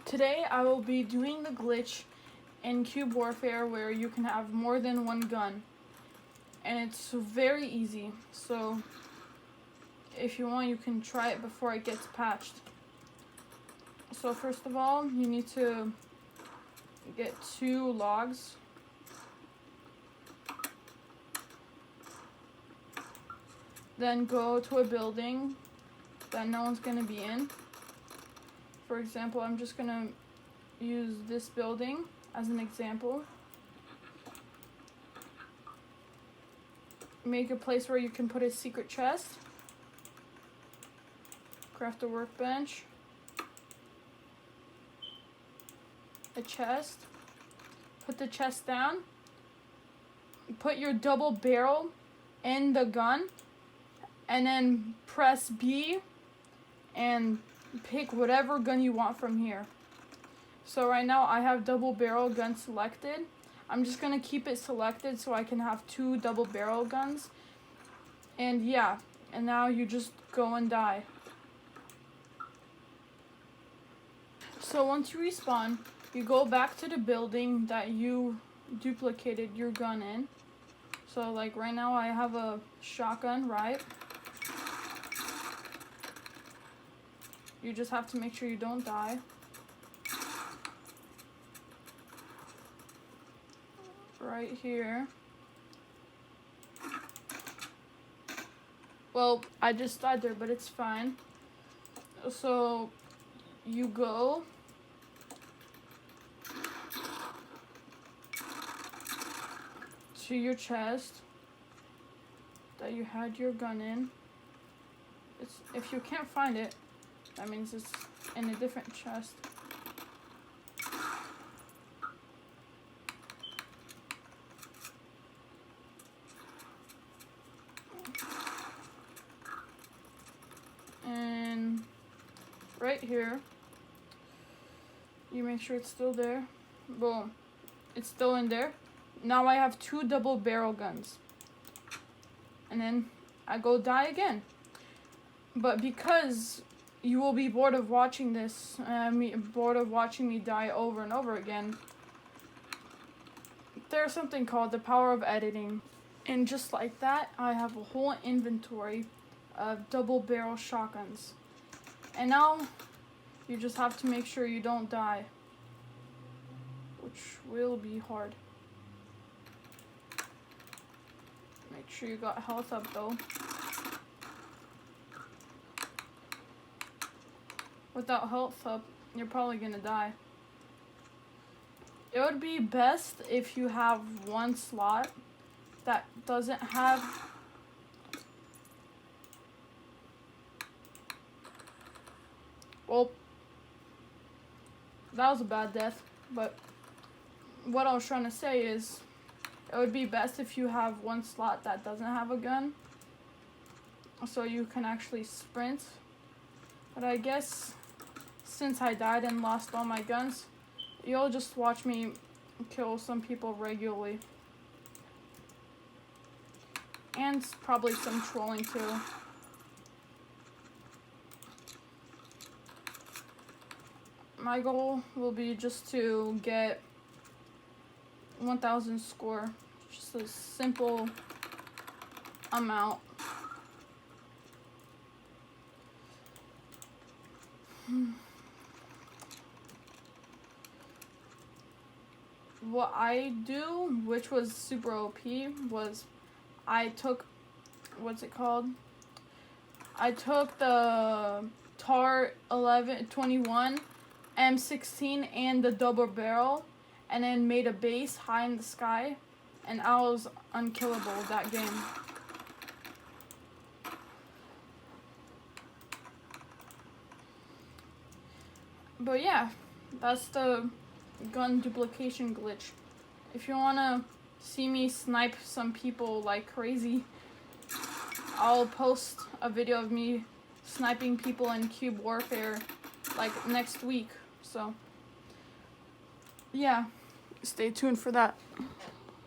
Today I will be doing the glitch in Cube Warfare where you can have more than one gun. And it's very easy, so if you want you can try it before it gets patched. So first of all, you need to get 2 logs. Then go to a building that no one's gonna be in. For example, I'm just gonna use this building as an example. Make a place where you can put a secret chest. Craft a workbench. A chest. Put the chest down. Put your double barrel in the gun. And then press B and pick whatever gun you want from here. So right now I have double barrel gun selected. I'm just gonna keep it selected so I can have 2 double barrel guns. And yeah, and now you just go and die. So once you respawn, you go back to the building that you duplicated your gun in. So like right now I have a shotgun, right? You just have to make sure you don't die. Right here. Well, I just died there, but it's fine. So you go to your chest that you had your gun in. If you can't find it, that means it's in a different chest. And right here, you make sure it's still there. Boom. It's still in there. Now I have 2 double barrel guns. And then I go die again. But because you will be bored of watching this, bored of watching me die over and over again, there's something called the power of editing. And just like that, I have a whole inventory of double barrel shotguns. And now you just have to make sure you don't die, which will be hard. Make sure you got health up though. Without health up, you're probably gonna die. It would be best if you have one slot that doesn't have well, that was a bad death, but what I was trying to say is it would be best if you have one slot that doesn't have a gun so you can actually sprint. But I guess since I died and lost all my guns, you'll just watch me kill some people regularly. And probably some trolling too. My goal will be just to get 1000 score. Just a simple amount. What I do, which was super OP, was I took, what's it called? I took the TAR 1121, M16, and the double barrel, and then made a base high in the sky, and I was unkillable that game. But yeah, that's the gun duplication glitch. If you wanna see me snipe some people like crazy, I'll post a video of me sniping people in Cube Warfare like next week. So yeah, stay tuned for that.